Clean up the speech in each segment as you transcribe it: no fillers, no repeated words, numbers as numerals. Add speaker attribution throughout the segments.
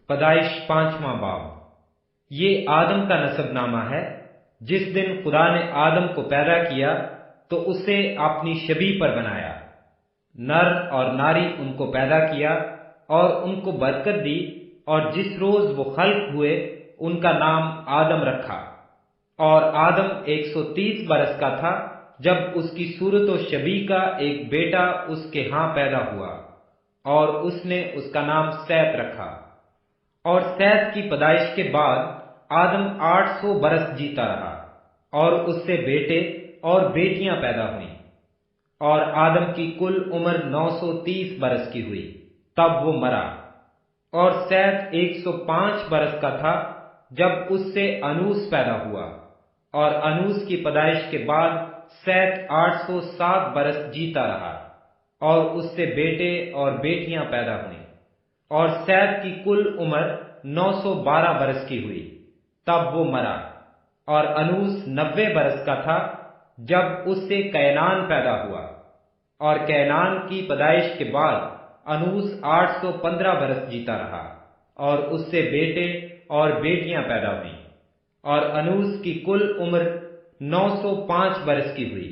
Speaker 1: پیدائش 5واں باب۔ یہ آدم کا نسب نامہ ہے۔ جس دن خدا نے آدم کو پیدا کیا تو اسے اپنی شبیہ پر بنایا، نر اور ناری ان کو پیدا کیا اور ان کو برکت دی، اور جس روز وہ خلق ہوئے ان کا نام آدم رکھا۔ اور آدم 130 برس کا تھا جب اس کی صورت و شبیہ کا ایک بیٹا اس کے ہاں پیدا ہوا، اور اس نے اس کا نام سیت رکھا۔ اور سیت کی پیدائش کے بعد آدم 800 برس جیتا رہا، اور اس سے بیٹے اور بیٹیاں پیدا ہوئیں، اور آدم کی کل عمر 930 برس کی ہوئی، تب وہ مرا۔ اور سیت 105 برس کا تھا جب اس سے انوس پیدا ہوا، اور انوس کی پیدائش کے بعد سیت 807 برس جیتا رہا، اور اس سے بیٹے اور بیٹیاں پیدا ہوئیں، اور سیت کی کل عمر 912 برس کی ہوئی، تب وہ مرا۔ اور انوس 90 برس کا تھا جب اس سے کینان پیدا ہوا، اور کینان کی پیدائش کے بعد انوس 815 برس جیتا رہا، اور اس سے بیٹے اور بیٹیاں پیدا ہوئیں، اور انوس کی کل عمر 905 برس کی ہوئی،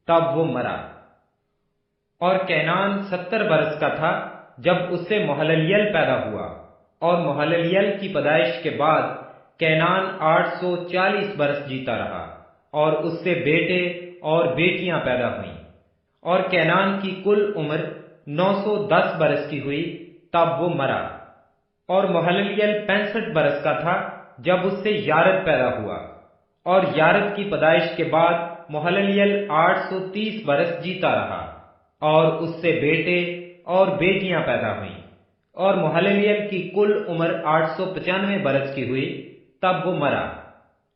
Speaker 1: تب وہ مرا۔ اور کینان 70 برس کا تھا جب اس سے مہللیل پیدا ہوا، اور مہللیل کی پیدائش کے بعد کینان 840 برس جیتا رہا، اور اس سے بیٹے اور بیٹیاں پیدا ہوئیں، اور کینان کی کل عمر 910 برس کی ہوئی، تب وہ مرا۔ اور مہللیل 65 برس کا تھا جب اس سے یارد پیدا ہوا، اور یارد کی پیدائش کے بعد مہللیل 830 برس جیتا رہا، اور اس سے بیٹے اور بیٹیاں پیدا ہوئیں، اور مہللیل کی کل عمر 895 برس کی ہوئی، تب وہ مرا۔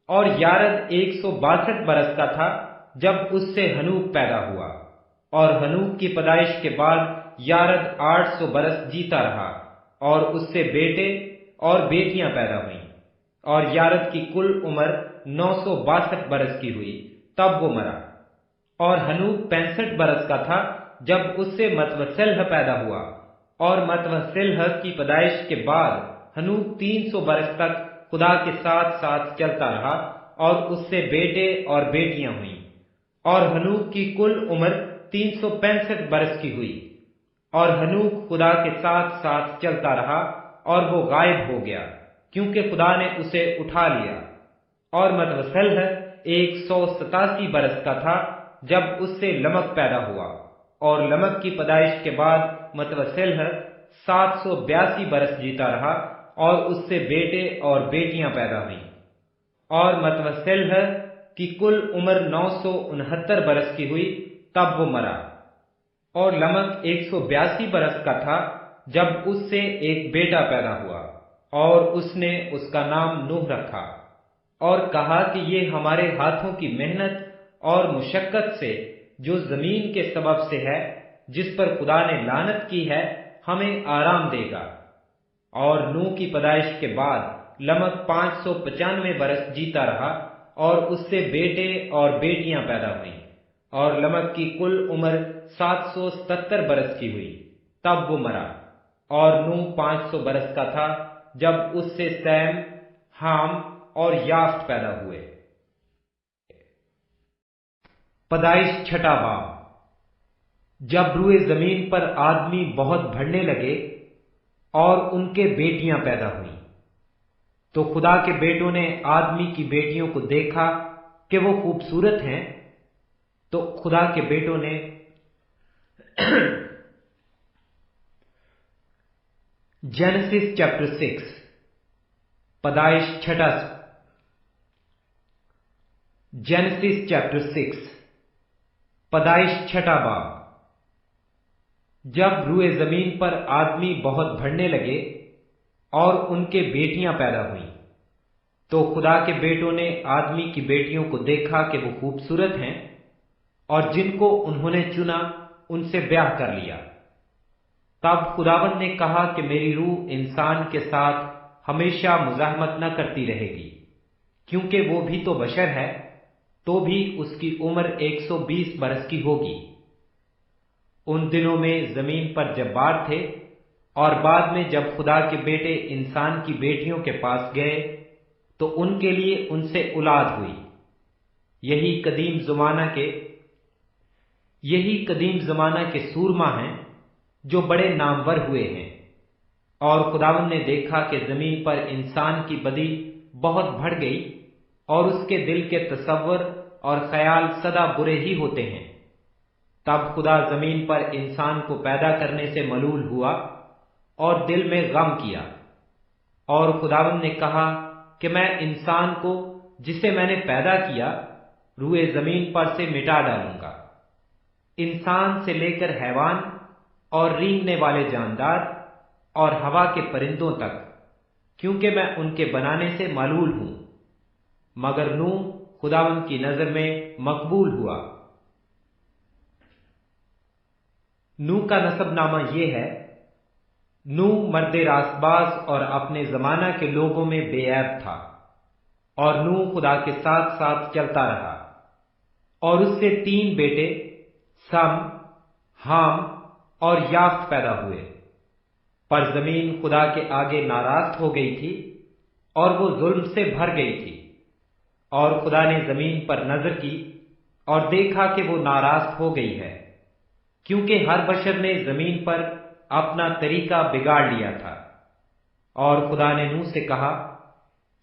Speaker 1: اور یارد 162 برس کا تھا جب اس سے ہنوک پیدا ہوا، اور ہنوک کی پیدائش کے بعد یارد 800 برس جیتا رہا، اور اس سے بیٹے اور بیٹیاں پیدا ہوئیں، اور یارد کی کل عمر 962 برس کی ہوئی، تب وہ مرا۔ اور ہنوک 65 برس کا تھا جب اس سے متوسلح پیدا ہوا، اور متوسلح کی پیدائش کے بعد ہنوک 300 برس تک خدا کے ساتھ ساتھ چلتا رہا، اور اس سے بیٹے اور بیٹیاں ہوئیں، اور ہنوک کی کل عمر 365 برس کی ہوئی۔ اور ہنوک خدا کے ساتھ ساتھ چلتا رہا، اور وہ غائب ہو گیا کیونکہ خدا نے اسے اٹھا لیا۔ اور متوسلح 187 برس کا تھا جب اس سے لمک پیدا ہوا، اور لمک کی پیدائش کے بعد متوسلح 782 برس جیتا رہا، اور اس سے بیٹے اور بیٹیاں پیدا ہوئیں، اور متوسلح کی کل عمر 969 برس کی ہوئی، تب وہ مرا۔ اور لمک 182 برس کا تھا جب اس سے ایک بیٹا پیدا ہوا، اور اس نے اس کا نام نوح رکھا، اور کہا کہ یہ ہمارے ہاتھوں کی محنت اور مشقت سے جو زمین کے سبب سے ہے، جس پر خدا نے لعنت کی ہے، ہمیں آرام دے گا۔ اور نوح کی پیدائش کے بعد لمک 595 برس جیتا رہا، اور اس سے بیٹے اور بیٹیاں پیدا ہوئیں، اور لمک کی کل عمر 777 برس کی ہوئی، تب وہ مرا۔ اور نوح 500 برس کا تھا جب اس سے سیم، حام اور یافت پیدا ہوئے۔ پیدائش 6واں باب۔ جب روئے زمین پر آدمی بہت بڑھنے لگے اور ان کے بیٹیاں پیدا ہوئیں، تو خدا کے بیٹوں نے آدمی کی بیٹیوں کو دیکھا کہ وہ خوبصورت ہیں، تو خدا کے بیٹوں نے جینیسس چیپٹر 6، پیدائش 6 جینیسس چیپٹر 6، پیدائش 6واں باب۔ جب روئے زمین پر آدمی بہت بڑھنے لگے اور ان کے بیٹیاں پیدا ہوئیں، تو خدا کے بیٹوں نے آدمی کی بیٹیوں کو دیکھا کہ وہ خوبصورت ہیں، اور جن کو انہوں نے چنا ان سے بیاہ کر لیا۔ تب خداوند نے کہا کہ میری روح انسان کے ساتھ ہمیشہ مزاحمت نہ کرتی رہے گی، کیونکہ وہ بھی تو بشر ہے، تو بھی اس کی عمر 120 برس کی ہوگی۔ ان دنوں میں زمین پر جبار تھے، اور بعد میں جب خدا کے بیٹے انسان کی بیٹیوں کے پاس گئے تو ان کے لیے ان سے اولاد ہوئی۔ یہی قدیم زمانہ کے سورما ہیں جو بڑے نامور ہوئے ہیں۔ اور خداوند نے دیکھا کہ زمین پر انسان کی بدی بہت بڑھ گئی اور اس کے دل کے تصور اور خیال سدا برے ہی ہوتے ہیں۔ تب خدا زمین پر انسان کو پیدا کرنے سے ملول ہوا اور دل میں غم کیا، اور خداوند نے کہا کہ میں انسان کو جسے میں نے پیدا کیا روئے زمین پر سے مٹا ڈالوں گا، انسان سے لے کر حیوان اور رینگنے والے جاندار اور ہوا کے پرندوں تک، کیونکہ میں ان کے بنانے سے ملول ہوں۔ مگر نوح خداوند کی نظر میں مقبول ہوا۔ نوح کا نسب نامہ یہ ہے: نوح مرد راست باز اور اپنے زمانہ کے لوگوں میں بے عیب تھا، اور نوح خدا کے ساتھ ساتھ چلتا رہا، اور اس سے 3 بیٹے سم، حام اور یافت پیدا ہوئے۔ پر زمین خدا کے آگے ناراض ہو گئی تھی اور وہ ظلم سے بھر گئی تھی، اور خدا نے زمین پر نظر کی اور دیکھا کہ وہ ناراض ہو گئی ہے، کیونکہ ہر بشر نے زمین پر اپنا طریقہ بگاڑ لیا تھا۔ اور خدا نے نوح سے کہا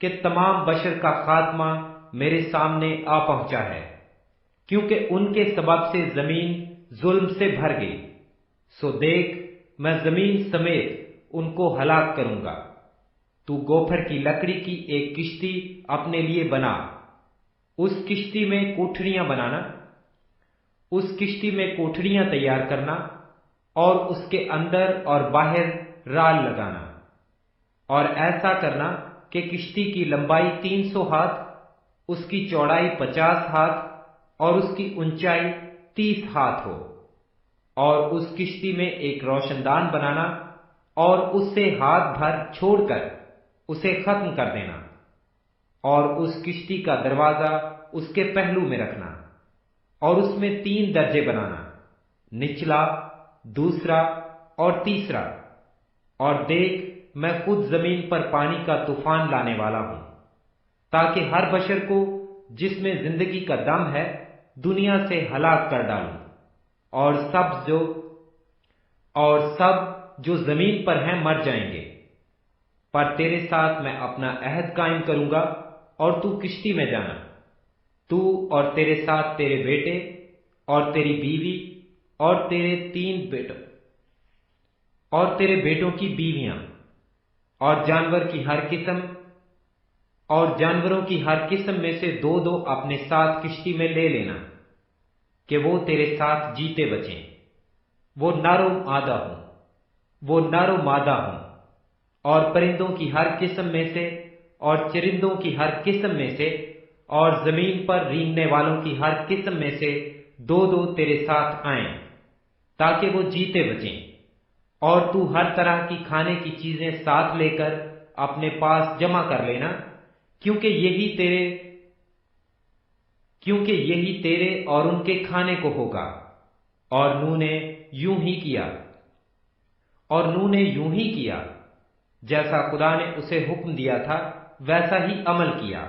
Speaker 1: کہ تمام بشر کا خاتمہ میرے سامنے آ پہنچا ہے، کیونکہ ان کے سبب سے زمین ظلم سے بھر گئی۔ سو دیکھ، میں زمین سمیت ان کو ہلاک کروں گا۔ تو گوپھر کی لکڑی کی ایک کشتی اپنے لیے بنا، اس کشتی میں کوٹھڑیاں بنانا، اس کشتی میں کوٹھڑیاں تیار کرنا اور اس کے اندر اور باہر رال لگانا، اور ایسا کرنا کہ کشتی کی لمبائی 300 ہاتھ، اس کی چوڑائی 50 ہاتھ اور اس کی اونچائی 30 ہاتھ ہو، اور اس کشتی میں ایک روشن دان بنانا اور اس سے ہاتھ بھر چھوڑ کر اسے ختم کر دینا، اور اس کشتی کا دروازہ اس کے پہلو میں رکھنا، اور اس میں 3 درجے بنانا، نچلا، دوسرا اور تیسرا۔ اور دیکھ، میں خود زمین پر پانی کا طوفان لانے والا ہوں، تاکہ ہر بشر کو جس میں زندگی کا دم ہے دنیا سے ہلاک کر ڈالوں، اور سب جو زمین پر ہیں مر جائیں گے۔ پر تیرے ساتھ میں اپنا عہد قائم کروں گا، اور تو کشتی میں جانا، تو اور تیرے ساتھ تیرے بیٹے اور تیری بیوی اور تیرے 3 بیٹوں اور تیرے بیٹوں کی بیویاں، اور جانوروں کی ہر قسم میں سے 2 اپنے ساتھ کشتی میں لے لینا، کہ وہ تیرے ساتھ جیتے بچیں۔ وہ نر و مادہ ہوں، اور پرندوں کی ہر قسم میں سے اور چرندوں کی ہر قسم میں سے اور زمین پر رینگنے والوں کی ہر قسم میں سے 2 تیرے ساتھ آئیں، تاکہ وہ جیتے بچیں۔ اور تو ہر طرح کی کھانے کی چیزیں ساتھ لے کر اپنے پاس جمع کر لینا، کیونکہ یہی تیرے اور ان کے کھانے کو ہوگا۔ اور نوح نے یوں ہی کیا، جیسا خدا نے اسے حکم دیا تھا ویسا ہی عمل کیا۔